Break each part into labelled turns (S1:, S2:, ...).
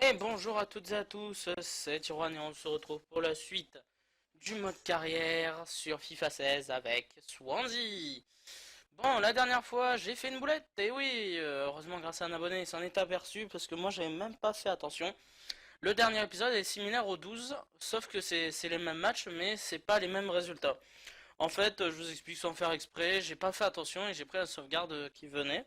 S1: Et bonjour à toutes et à tous, c'est Tiroine et on se retrouve pour la suite du mode carrière sur FIFA 16 avec Swansea. Bon, la dernière fois j'ai fait une boulette, et oui, heureusement grâce à un abonné il s'en est aperçu parce que moi j'avais même pas fait attention. Le dernier épisode est similaire au 12, sauf que c'est les mêmes matchs mais c'est pas les mêmes résultats. En fait, je vous explique sans faire exprès, j'ai pas fait attention et j'ai pris la sauvegarde qui venait.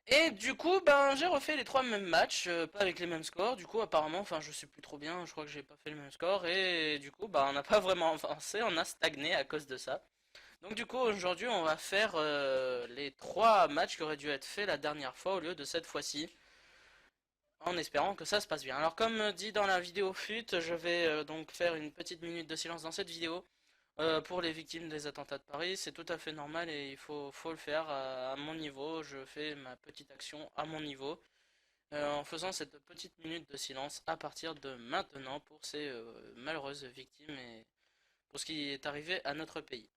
S1: Et du coup, ben j'ai refait les trois mêmes matchs, pas avec les mêmes scores. Du coup, apparemment, enfin, je sais plus trop bien. Je crois que j'ai pas fait le même score et du coup, bah, on n'a pas vraiment avancé, on a stagné à cause de ça. Donc du coup, aujourd'hui, on va faire les trois matchs qui auraient dû être faits la dernière fois au lieu de cette fois-ci, en espérant que ça se passe bien. Alors, comme dit dans la vidéo fut, je vais donc faire une petite minute de silence dans cette vidéo. Pour les victimes des attentats de Paris, c'est tout à fait normal et faut le faire à mon niveau. Je fais ma petite action à mon niveau en faisant cette petite minute de silence à partir de maintenant pour ces malheureuses victimes et pour ce qui est arrivé à notre pays.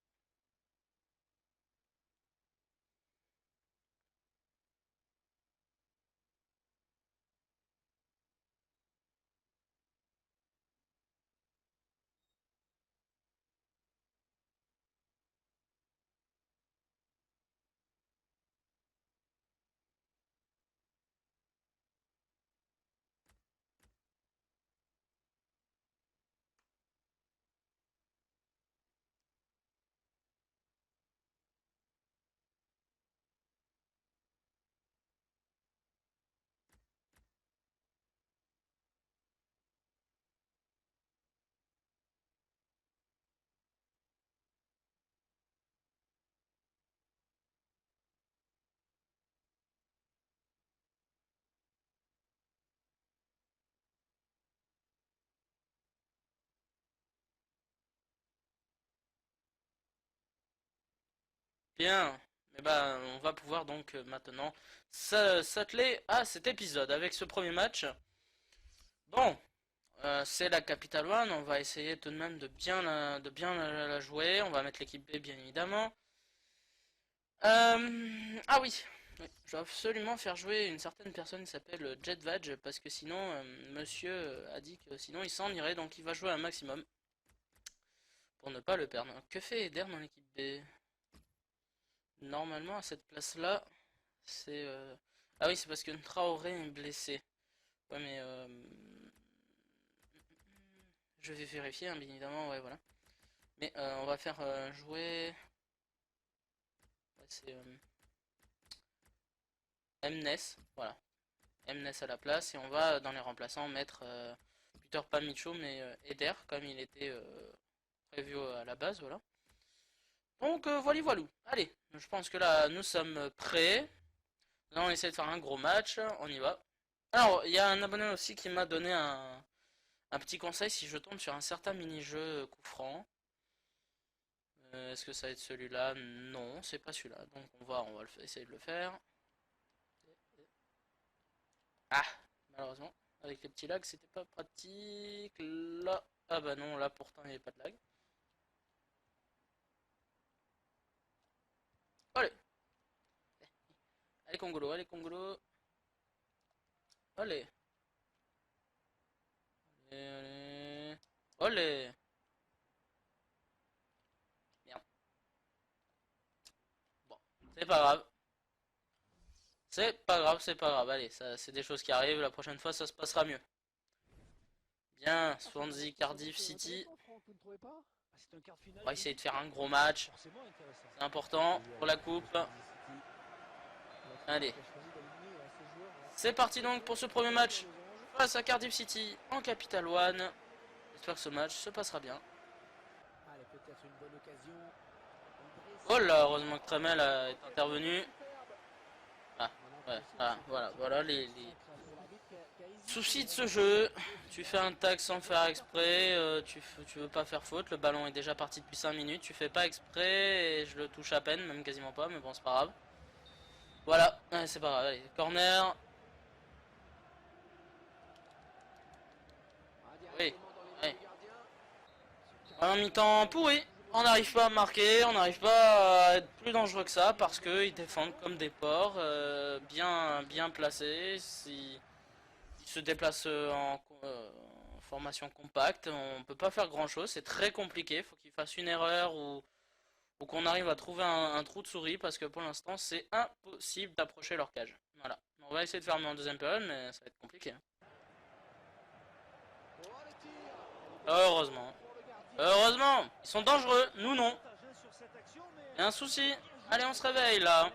S1: Bien, mais ben on va pouvoir donc maintenant s'atteler à cet épisode avec ce premier match. Bon, c'est la Capital One, on va essayer tout de même de bien la jouer. On va mettre l'équipe B bien évidemment. Ah oui, oui, je dois absolument faire jouer une certaine personne qui s'appelle Jetvag parce que sinon monsieur a dit que sinon il s'en irait donc il va jouer un maximum pour ne pas le perdre. Que fait Eder dans l'équipe B? Normalement à cette place là c'est ah oui c'est parce que Traoré est blessé. Ouais mais je vais vérifier hein, bien évidemment ouais voilà. Mais on va faire jouer ouais, c'est Mnes voilà. Mnes à la place et on va dans les remplaçants mettre Peter pas Micho mais Eder comme il était prévu à la base voilà. Donc voilà voilà. Allez, je pense que là nous sommes prêts. Là on essaie de faire un gros match, on y va. Alors il y a un abonné aussi qui m'a donné un petit conseil si je tombe sur un certain mini-jeu coup franc. Est-ce que ça va être celui-là? Non, c'est pas celui-là. Donc essayer de le faire. Ah, malheureusement, avec les petits lags, c'était pas pratique. Là, ah bah non, là pourtant il n'y avait pas de lag. Allez, allez Congolo, allez Congolo. Allez, allez, allez. Allez. Merde. Bon, c'est pas grave. C'est pas grave, c'est pas grave. Allez, ça, c'est des choses qui arrivent. La prochaine fois, ça se passera mieux. Bien, Swansea, Cardiff, City. On va essayer de faire un gros match. C'est important pour la coupe. Allez. C'est parti donc pour ce premier match face à Cardiff City en Capital One. J'espère que ce match se passera bien. Oh là, heureusement que Tremel est intervenu. Ah, ouais, ah, voilà les soucis de ce jeu. Tu fais un tag sans faire exprès, tu veux pas faire faute, le ballon est déjà parti depuis 5 minutes, tu fais pas exprès et je le touche à peine, même quasiment pas, mais bon c'est pas grave. Voilà, ouais, c'est pas grave, allez, corner. Oui, oui. En mi-temps pourri. On n'arrive pas à marquer, on n'arrive pas à être plus dangereux que ça parce qu'ils défendent comme des porcs, bien placés. Ils se déplacent en formation compacte, on peut pas faire grand chose, c'est très compliqué, faut qu'ils fassent une erreur ou qu'on arrive à trouver un trou de souris parce que pour l'instant c'est impossible d'approcher leur cage. Voilà, on va essayer de fermer en deuxième période mais ça va être compliqué, hein. Heureusement. Heureusement, ils sont dangereux, nous non. Il y a un souci. Allez, on se réveille là.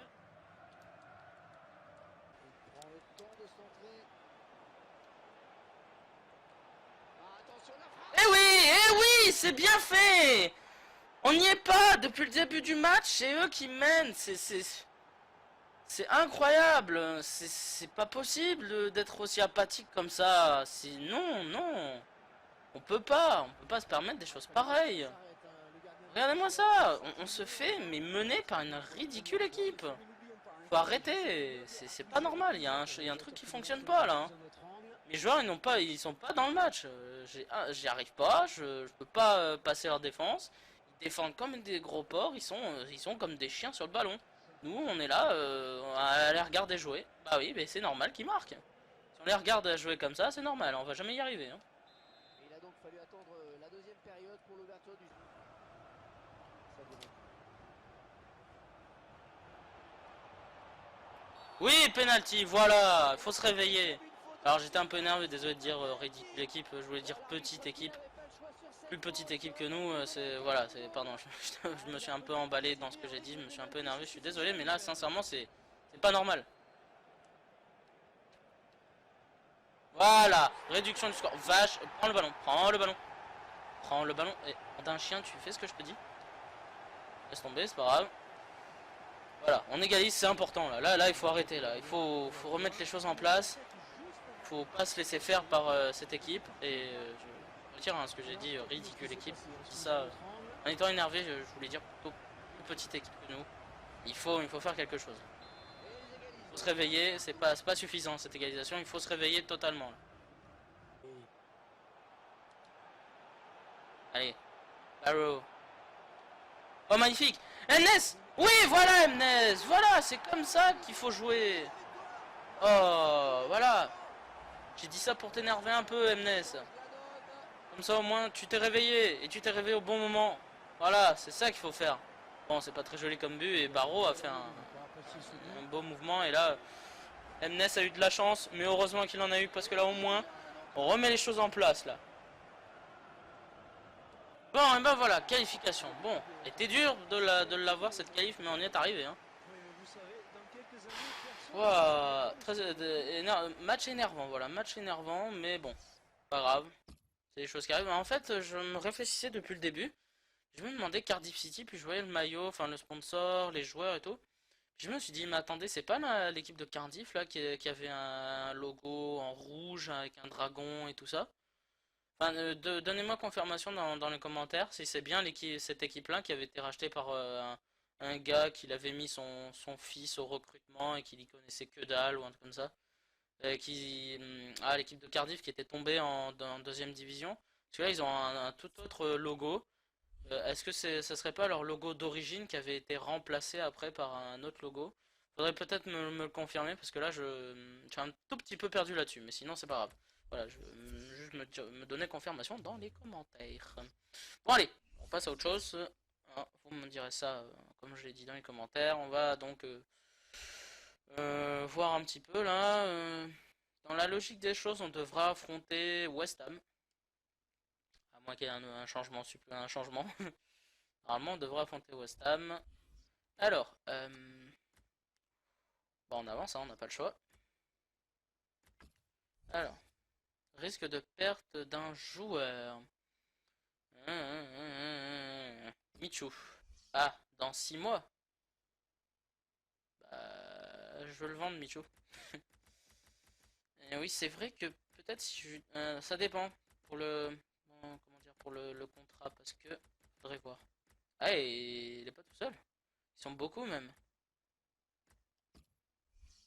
S1: Eh oui, c'est bien fait. On n'y est pas depuis le début du match, c'est eux qui mènent. C'est incroyable. C'est pas possible d'être aussi apathique comme ça. Non, non. On peut pas se permettre des choses pareilles. Regardez-moi ça. On se fait mais mener par une ridicule équipe. Faut arrêter, c'est pas normal, il y a un truc qui fonctionne pas là, hein. Les joueurs ils sont pas dans le match, j'y arrive pas, je peux pas passer leur défense, ils défendent comme des gros porcs, ils sont comme des chiens sur le ballon. Nous on est là à les regarder jouer, bah oui mais c'est normal qu'ils marquent. Si on les regarde jouer comme ça c'est normal, on va jamais y arriver, hein.
S2: Il a donc fallu attendre la deuxième période pour l'ouverture du...
S1: Oui, penalty, voilà, il faut se réveiller. Alors j'étais un peu énervé, désolé de dire ridicule équipe, je voulais dire petite équipe. Plus petite équipe que nous, c'est voilà, c'est pardon, je me suis un peu emballé dans ce que j'ai dit, je me suis un peu énervé, je suis désolé, mais là sincèrement c'est pas normal. Voilà, réduction du score. Vache, prends le ballon, prends le ballon, prends le ballon. Et d'un chien, tu fais ce que je te dis. Laisse tomber, c'est pas grave. Voilà, on égalise, c'est important là. Là, il faut arrêter là. Faut remettre les choses en place. Faut pas se laisser faire par cette équipe. Et je retire hein, ce que j'ai dit, ridicule équipe. Je dis ça en étant énervé, je voulais dire plutôt plus petite équipe que nous. Il faut faire quelque chose. Il faut se réveiller, c'est pas suffisant cette égalisation, il faut se réveiller totalement là. Allez, Barrow. Oh magnifique. Mnes. Oui voilà Mnes. Voilà c'est comme ça qu'il faut jouer. Oh voilà. J'ai dit ça pour t'énerver un peu Mnes. Comme ça au moins tu t'es réveillé. Et tu t'es réveillé au bon moment. Voilà c'est ça qu'il faut faire. Bon c'est pas très joli comme but. Et Barrow a fait un beau mouvement. Et là Mnes a eu de la chance. Mais heureusement qu'il en a eu. Parce que là au moins on remet les choses en place là. Bon, et ben voilà, qualification. Bon, était dur de l'avoir cette qualif, mais on y est arrivé, hein. Wow, match énervant, voilà, match énervant, mais bon, pas grave. C'est des choses qui arrivent. En fait, je me réfléchissais depuis le début. Je me demandais Cardiff City, puis je voyais le maillot, enfin le sponsor, les joueurs et tout. Puis je me suis dit, mais attendez, c'est pas l'équipe de Cardiff là qui avait un logo en rouge avec un dragon et tout ça? Enfin, donnez-moi confirmation dans les commentaires si c'est bien cette équipe-là qui avait été rachetée par un gars qui avait mis son fils au recrutement et qui n'y connaissait que dalle ou un truc comme ça. L'équipe de Cardiff qui était tombée en deuxième division. Parce que là, ils ont un tout autre logo. Est-ce que ça serait pas leur logo d'origine qui avait été remplacé après par un autre logo? Faudrait peut-être me le confirmer parce que là, j'ai un tout petit peu perdu là-dessus. Mais sinon, c'est pas grave. Voilà, juste me donner confirmation dans les commentaires. Bon allez, on passe à autre chose. Vous me direz ça, comme je l'ai dit dans les commentaires. On va donc voir un petit peu là. Dans la logique des choses, on devra affronter West Ham. À moins qu'il y ait un changement, un changement. Normalement, on devra affronter West Ham. Alors, bon, on avance, hein, on n'a pas le choix. Alors, risque de perte d'un joueur. Michou. Ah, dans 6 mois. Je veux le vendre, Michou. Et oui, c'est vrai que peut-être si ça dépend pour comment dire, pour le contrat, parce que faudrait voir. Ah, et il est pas tout seul. Ils sont beaucoup même.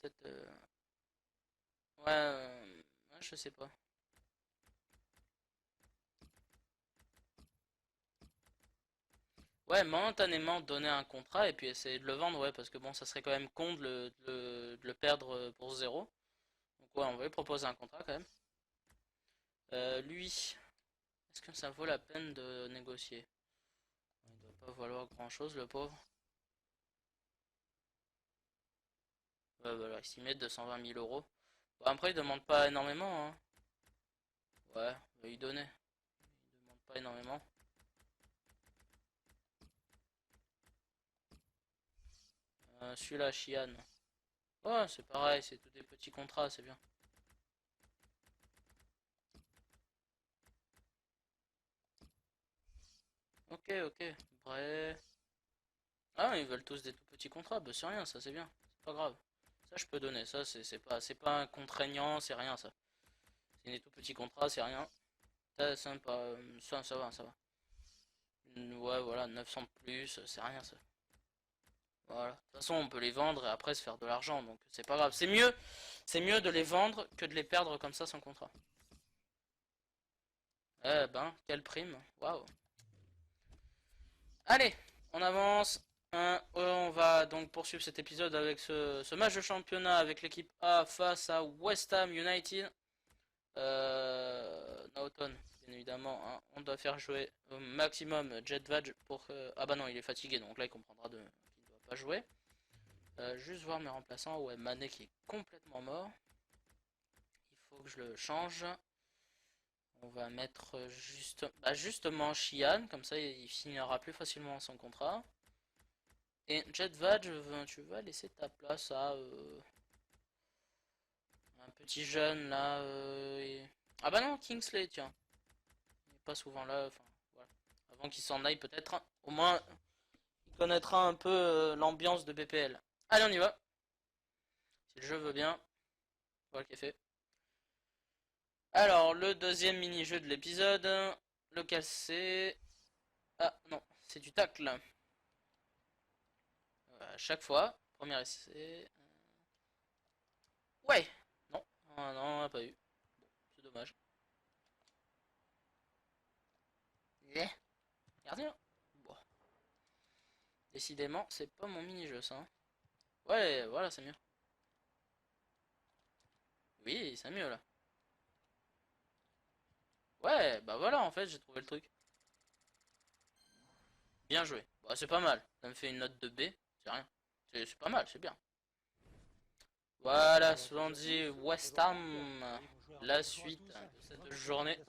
S1: Peut-être. Ouais, ouais, je sais pas. Ouais, momentanément donner un contrat et puis essayer de le vendre, ouais, parce que bon, ça serait quand même con de le perdre pour zéro. Donc ouais, on va lui proposer un contrat quand même. Lui, est-ce que ça vaut la peine de négocier? Il doit pas valoir grand-chose, le pauvre. Ouais, voilà, il s'y met 220 000 euros. Bon, après, il demande pas énormément, hein. Ouais, on va lui donner. Il demande pas énormément. Celui-là, Chian. Ouais, c'est pareil, c'est tous des petits contrats, c'est bien. Ok, ok. Bref. Ah, ils veulent tous des tout petits contrats, bah c'est rien, ça c'est bien. C'est pas grave. Ça je peux donner, ça c'est pas un contraignant, c'est rien ça. C'est des tout petits contrats, c'est rien. Ça, sympa, ça va, ça va. Ouais, voilà, 900 de plus, c'est rien ça. Voilà. De toute façon, on peut les vendre et après se faire de l'argent, donc c'est pas grave. C'est mieux de les vendre que de les perdre comme ça sans contrat. Eh ben, quelle prime. Waouh. Allez, on avance. On va donc poursuivre cet épisode avec ce match de championnat avec l'équipe A face à West Ham United. Naughton, bien évidemment, hein. On doit faire jouer au maximum Jedvad pour que... Ah bah non, il est fatigué, donc là il comprendra qu'il ne doit pas jouer. Juste voir mes remplaçants. Ouais, Mané qui est complètement mort. Il faut que je le change. On va mettre justement Shian, comme ça il finira plus facilement son contrat. Et Jedvad, tu vas laisser ta place à un petit jeune là. Ah bah non, Kingsley, tiens. Il n'est pas souvent là, enfin voilà. Avant qu'il s'en aille peut-être. Au moins, il connaîtra un peu l'ambiance de BPL. Allez, on y va. Si le jeu veut bien. Voilà qui est fait. Alors, le deuxième mini-jeu de l'épisode. Lequel c'est? Ah non, c'est du tacle. À chaque fois. Premier essai. Ouais. Non. Ah, non, on n'a pas eu. Bon, c'est dommage. Yeah. Gardien. Bon. Décidément, c'est pas mon mini-jeu ça, hein. Ouais, voilà, c'est mieux. Oui, c'est mieux là. Ouais, bah voilà, en fait, j'ai trouvé le truc. Bien joué. Bah, c'est pas mal. Ça me fait une note de B. C'est rien. C'est pas mal, c'est bien. Voilà, Swansea West Ham. La suite de cette journée.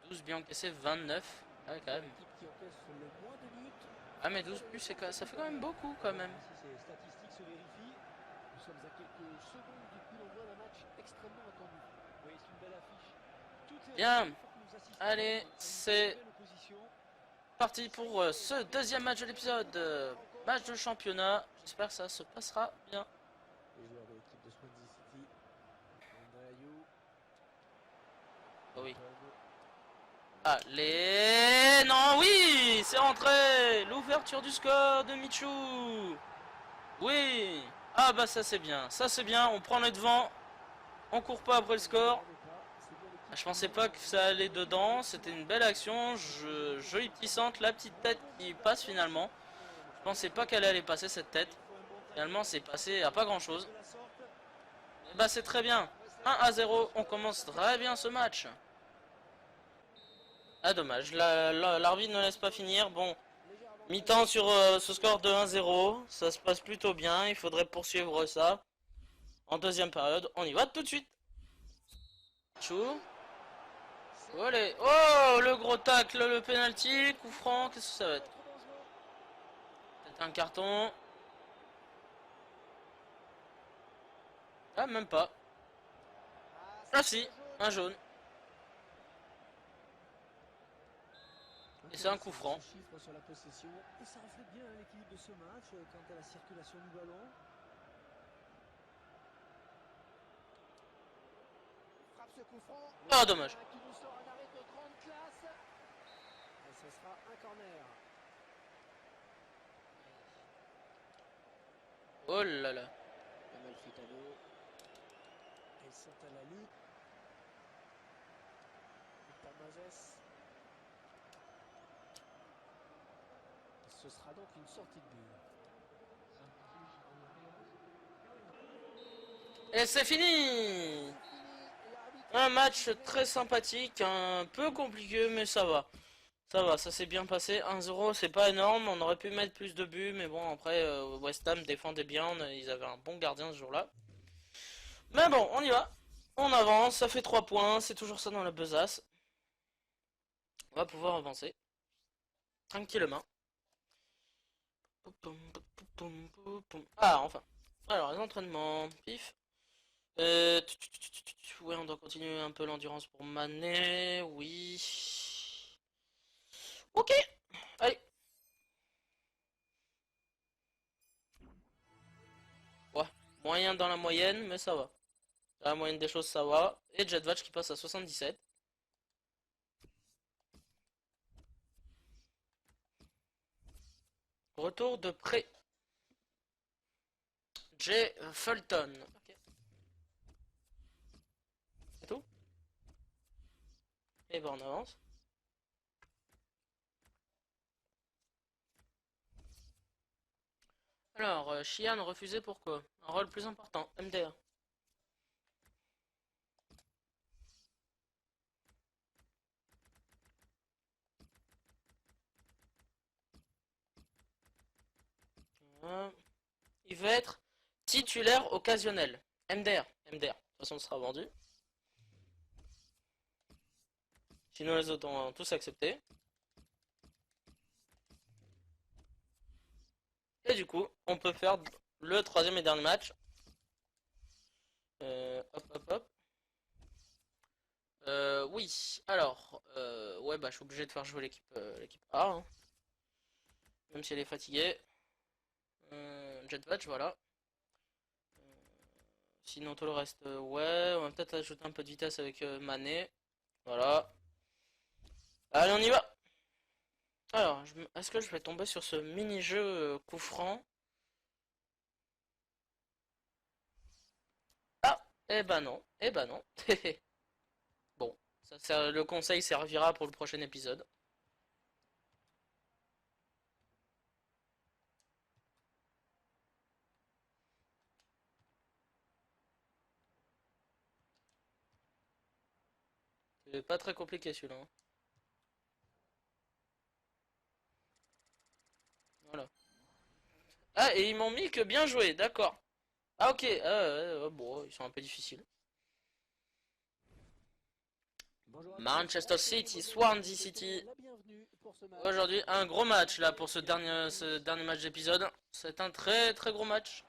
S1: 12 buts encaissés, 29. Ah, quand même.
S2: L'équipe qui encaisse le moins de buts.
S1: Ah, mais 12 buts, ça fait quand même beaucoup quand même.
S2: Si ces statistiques se vérifient, nous sommes à quelques secondes du coup d'envoi d'un match extrêmement attendu. Oui, c'est une belle affiche. Toutes les
S1: Bien.
S2: raisons pour que nous assistions
S1: Allez,
S2: à une
S1: c'est
S2: très belle opposition.
S1: parti pour ce deuxième match de l'épisode. Match de championnat. J'espère que ça se passera bien.
S2: Les joueurs de l'équipe de Swansea City. André Ayou.
S1: Oh oui.
S2: Anton.
S1: Allez, non, oui, c'est rentré. L'ouverture du score de Michou. Oui. Ah bah ça c'est bien, on prend les devants, on court pas après le score. Ah, je pensais pas que ça allait dedans, c'était une belle action, jolie petit centre, la petite tête qui passe finalement. Je pensais pas qu'elle allait passer cette tête. Finalement c'est passé à pas grand chose. Et bah c'est très bien. 1-0, on commence très bien ce match. Ah dommage, l'arbitre ne laisse pas finir. Bon, mi-temps sur ce score de 1-0, ça se passe plutôt bien, il faudrait poursuivre ça. En deuxième période, on y va tout de suite. Chou. Allez. Oh, le gros tacle, le penalty, coup franc, qu'est-ce que ça va être? Peut-être un carton. Ah, même pas. Ah si, un jaune. Et c'est un coup franc.
S2: Chiffre sur la possession. Et ça reflète bien l'équilibre de ce match quant à la circulation du ballon. Frappe ce coup franc.
S1: Ah, dommage.
S2: Qui nous sort un arrêt de grande classe. Et ce sera un corner.
S1: Oh là là.
S2: Amalfitano. Ils sont à la lutte. Tamazes. Ce sera donc une sortie de but.
S1: Et c'est fini! Un match très sympathique, un peu compliqué, mais ça va. Ça va, ça s'est bien passé. 1-0, c'est pas énorme, on aurait pu mettre plus de buts, mais bon, après, West Ham défendait bien, ils avaient un bon gardien ce jour-là. Mais bon, on y va. On avance, ça fait 3 points, c'est toujours ça dans la besace. On va pouvoir avancer. Tranquillement. Ah, enfin. Alors, les entraînements, pif. Ouais, on doit continuer un peu l'endurance pour Mané, oui. Ok, allez. Ouais, moyen dans la moyenne, mais ça va. Dans la moyenne des choses, ça va. Et Jetvatch qui passe à 77. Retour de prêt. Jay Fulton. Ok. C'est tout. Et ben on avance. Alors, Shian refusé pourquoi? Un rôle plus important, MDR. Il veut être titulaire occasionnel. MDR. MDR. De toute façon, ce sera vendu. Sinon, les autres ont tous accepté. Et du coup, on peut faire le troisième et dernier match. Hop, hop, hop. Oui, alors, ouais, bah, je suis obligé de faire jouer l'équipe A, hein. Même si elle est fatiguée. Jetvatch, voilà. Sinon, tout le reste, ouais, on va peut-être ajouter un peu de vitesse avec Mané. Voilà. Allez, on y va. Alors, est-ce que je vais tomber sur ce mini-jeu coup franc? Ah, eh ben non, eh ben non. Bon, le conseil servira pour le prochain épisode. C'est pas très compliqué celui-là, hein. Voilà. Ah, et ils m'ont mis que bien joué, d'accord. Ah, ok, bon, ils sont un peu difficiles. Manchester City, Swansea City. Aujourd'hui, un gros match là pour ce dernier match d'épisode. C'est un très très gros match.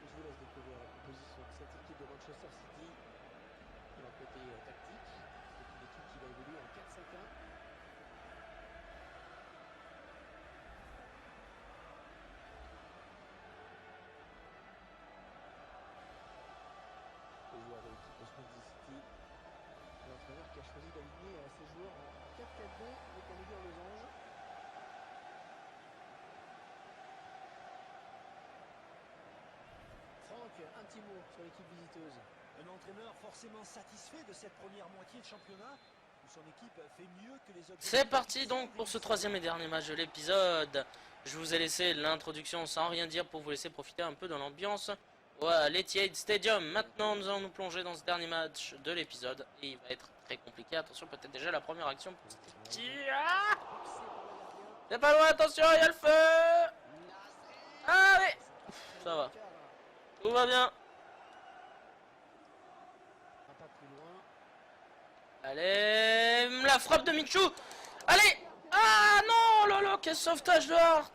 S2: Je vous laisse découvrir la composition de cette équipe de Manchester City. Et leur côté tactique, c'est une équipe qui va évoluer en 4-5-1. Les joueurs de l'équipe de Swansea City. L'entraîneur qui a choisi d'aligner ses joueurs en 4-4-2 avec un milieu en losange. Franck, un petit mot sur l'équipe visiteuse.
S3: Un entraîneur forcément satisfait de cette première moitié de championnat, où son équipe fait mieux que les autres.
S1: C'est parti donc pour ce troisième et dernier match de l'épisode. Je vous ai laissé l'introduction sans rien dire pour vous laisser profiter un peu de l'ambiance. Voilà, l'Etihad Stadium. Maintenant, nous allons nous plonger dans ce dernier match de l'épisode. Et il va être très compliqué. Attention, peut-être déjà la première action pour cette équipe. Ah, c'est pas loin, attention, il y a le feu. Allez, ça va. Tout va bien.
S2: Un pas plus loin.
S1: Allez, la frappe de Michu. Allez. Ah non, lolo, quel sauvetage de Hart.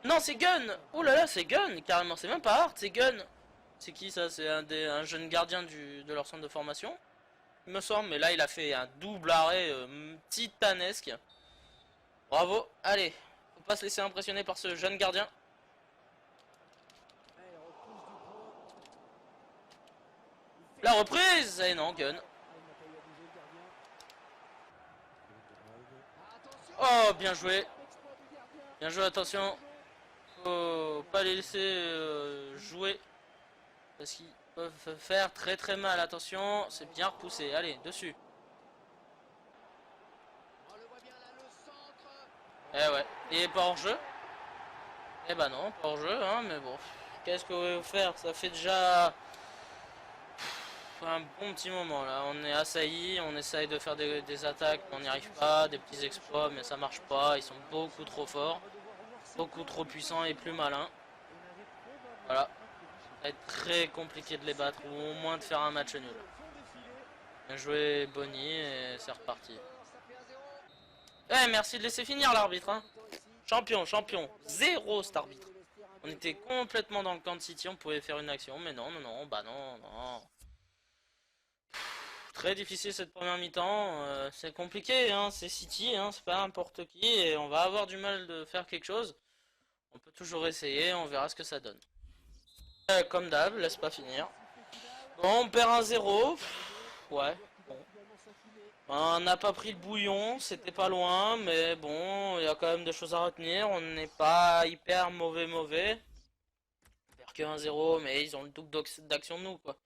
S1: Non, c'est Gun. Oh là là, c'est Gun, carrément. C'est même pas Hart, c'est Gun. C'est qui ça? C'est un jeune gardien de leur centre de formation, il me semble. Mais là, il a fait un double arrêt titanesque. Bravo. Allez, faut pas se laisser impressionner par ce jeune gardien.
S2: Elle repousse du point. Il fait
S1: La reprise! Et non, gun.
S2: il n'a pas eu à bouger le gardien. Attention.
S1: Oh, bien joué.
S2: Exploit du gardien.
S1: Bien joué, attention. Faut pas les laisser jouer. Parce qu'ils peuvent faire très très mal. Attention, c'est bien repoussé. Allez, dessus.
S2: On le voit bien là, le centre.
S1: Eh ouais. Et pas hors jeu? Eh bah non, pas hors jeu, hein, mais bon. Qu'est-ce que vous voulez faire? Ça fait déjà un bon petit moment là. On est assailli, on essaye de faire des attaques, mais on n'y arrive pas. Des petits exploits, mais ça marche pas. Ils sont beaucoup trop forts, beaucoup trop puissants et plus malins. Voilà. Ça va être très compliqué de les battre, ou au moins de faire un match nul. Bien joué Bonnie, et c'est reparti. Eh, merci de laisser finir l'arbitre, hein. Champion, champion. Zéro cet arbitre. On était complètement dans le camp de City, on pouvait faire une action, mais non, non, non, bah non, non. Très difficile cette première mi-temps, c'est compliqué, hein, c'est City, hein, c'est pas n'importe qui, et on va avoir du mal de faire quelque chose. On peut toujours essayer, on verra ce que ça donne. Comme d'hab, laisse pas finir. Bon, on perd 1-0. Ouais, bon. On n'a pas pris le bouillon, c'était pas loin, mais bon, il y a quand même des choses à retenir. On n'est pas hyper mauvais. On perd que 1-0, mais ils ont le double d'action de nous, quoi.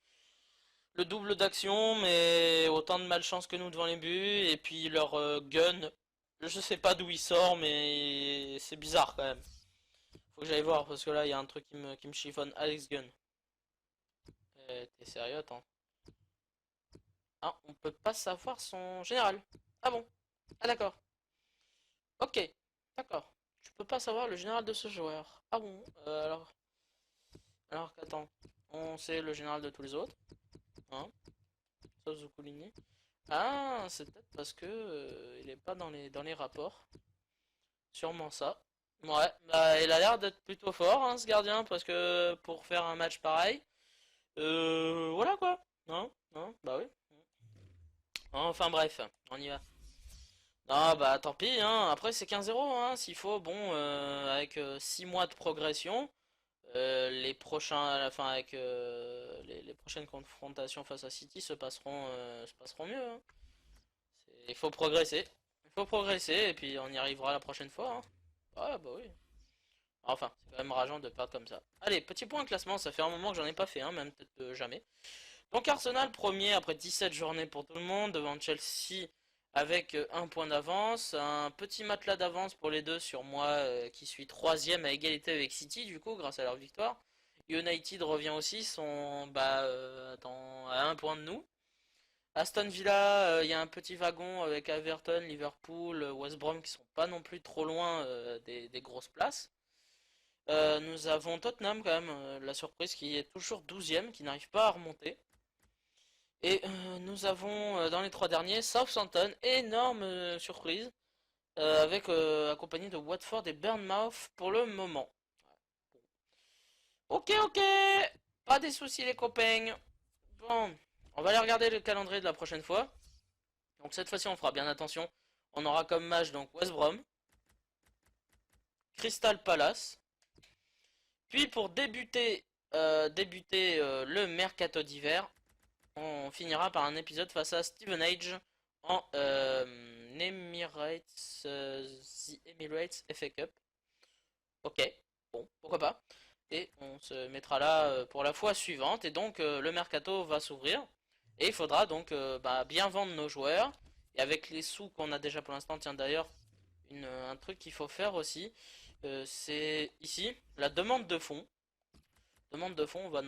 S1: Le double d'action, mais autant de malchance que nous devant les buts. Et puis leur gun, je sais pas d'où il sort, mais c'est bizarre quand même. Faut que j'aille voir, parce que là, il y a un truc qui me chiffonne. Alex Gun. T'es sérieux, attends. Ah, on peut pas savoir son général. Ah bon? Ah d'accord. Ok, d'accord. Tu peux pas savoir le général de ce joueur. Ah bon? Alors qu'attends. On sait le général de tous les autres. Hein? Sauf Zuculini. Ah, c'est peut-être parce que il est pas dans les rapports. Sûrement ça. Ouais, bah il a l'air d'être plutôt fort, hein, ce gardien, parce que pour faire un match pareil, voilà quoi. Non? Non? Bah oui. Enfin bref, on y va. Ah bah tant pis, hein. Après c'est 15-0, hein. S'il faut, bon, avec 6 mois de progression, les prochains, à la fin avec les prochaines confrontations face à City se passeront mieux, hein. Il faut progresser. Il faut progresser et puis on y arrivera la prochaine fois, hein. Ouais bah oui. Enfin, c'est quand même rageant de perdre comme ça. Allez, petit point classement, ça fait un moment que j'en ai pas fait, hein, même peut-être jamais. Donc Arsenal premier après 17 journées pour tout le monde, devant Chelsea avec un point d'avance, un petit matelas d'avance pour les deux sur moi qui suis troisième à égalité avec City du coup grâce à leur victoire. United revient aussi, sont attends, à un point de nous. Aston Villa, il y a un petit wagon avec Everton, Liverpool, West Brom qui sont pas non plus trop loin des grosses places. Nous avons Tottenham quand même, la surprise qui est toujours 12e, qui n'arrive pas à remonter. Et nous avons dans les trois derniers Southampton, énorme surprise, avec accompagné de Watford et Bournemouth pour le moment. Ok, ok, pas des soucis les copains. Bon, on va aller regarder le calendrier de la prochaine fois. Donc cette fois-ci on fera bien attention. On aura comme match donc West Brom, Crystal Palace. Puis pour débuter, le mercato d'hiver, on finira par un épisode face à Steven Age en Emirates, The Emirates FA Cup. Ok, bon, pourquoi pas. Et on se mettra là pour la fois suivante. Et donc le mercato va s'ouvrir. Et il faudra donc bien vendre nos joueurs. Et avec les sous qu'on a déjà pour l'instant, tiens d'ailleurs, un truc qu'il faut faire aussi, c'est ici, la demande de fonds. Demande de fonds, on va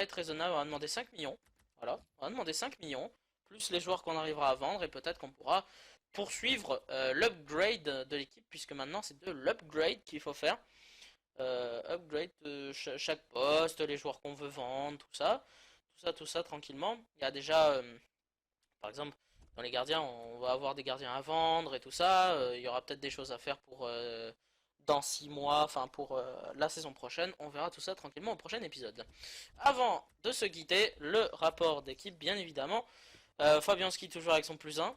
S1: être raisonnable, on va demander 5 millions. Voilà, on va demander 5 millions, plus les joueurs qu'on arrivera à vendre, et peut-être qu'on pourra poursuivre l'upgrade de l'équipe, puisque maintenant c'est de l'upgrade qu'il faut faire. Upgrade de chaque poste, les joueurs qu'on veut vendre, tout ça tranquillement. Il y a déjà, par exemple, dans les gardiens, on va avoir des gardiens à vendre et tout ça. Il y aura peut-être des choses à faire pour dans 6 mois, enfin pour la saison prochaine. On verra tout ça tranquillement au prochain épisode. Avant de se quitter, le rapport d'équipe, bien évidemment. Fabianski toujours avec son +1.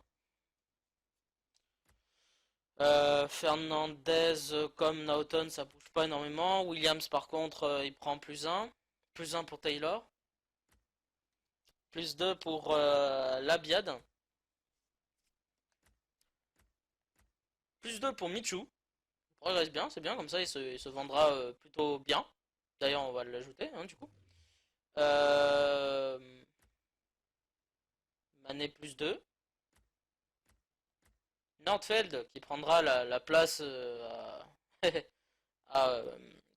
S1: Fernandez comme Naughton, ça bouge pas énormément. Williams, par contre, il prend +1. +1 pour Taylor. +2 pour Labiad. +2 pour Michu. Il progresse bien, c'est bien, comme ça il se vendra plutôt bien. D'ailleurs, on va l'ajouter, hein, du coup. Euh... Mané +2. Nordfeld qui prendra la place à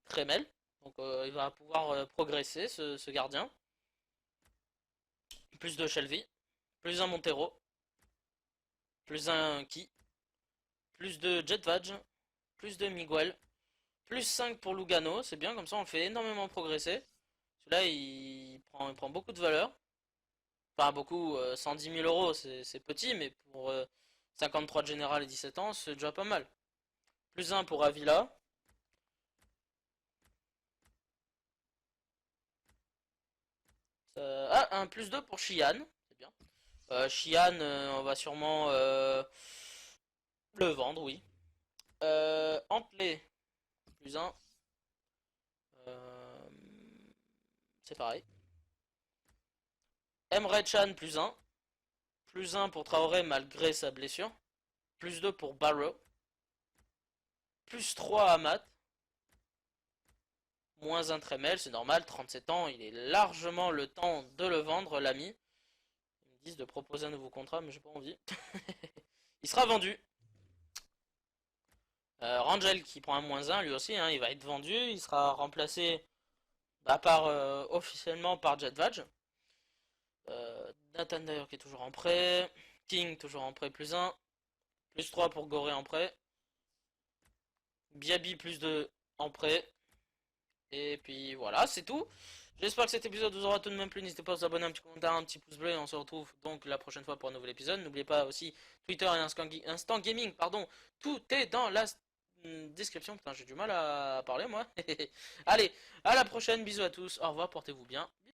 S1: Kremel. Donc il va pouvoir progresser ce gardien. +2 Shelby. +1 Montero. +1 Ki. +2 Jetvaj. +2 Miguel. +5 pour Lugano. C'est bien, comme ça on le fait énormément progresser. Celui-là il prend beaucoup de valeur. Enfin beaucoup, 110 000 euros c'est petit, mais pour 53 de général et 17 ans c'est déjà pas mal. +1 pour Avila. Un +2 pour Shian, c'est bien. Shian, on va sûrement le vendre, oui. Antley, +1. Euh, c'est pareil. Emre Can, +1. +1 pour Traoré malgré sa blessure. +2 pour Barrow. +3 Amat. -1 Tremel, c'est normal, 37 ans, il est largement le temps de le vendre, l'ami. Ils me disent de proposer un nouveau contrat, mais j'ai pas envie. Il sera vendu. Rangel qui prend un -1, lui aussi, hein, il va être vendu. Il sera remplacé officiellement par Jetvaj. Nathan d'ailleurs qui est toujours en prêt. King toujours en prêt +1. +3 pour Goré en prêt. Biaby +2 en prêt. Et puis voilà, c'est tout. J'espère que cet épisode vous aura tout de même plu. N'hésitez pas à vous abonner, un petit commentaire, un petit pouce bleu. Et on se retrouve donc la prochaine fois pour un nouvel épisode. N'oubliez pas aussi Twitter et Instant Gaming, pardon. Tout est dans la description. Putain, j'ai du mal à parler moi. Allez, à la prochaine. Bisous à tous. Au revoir, portez-vous bien.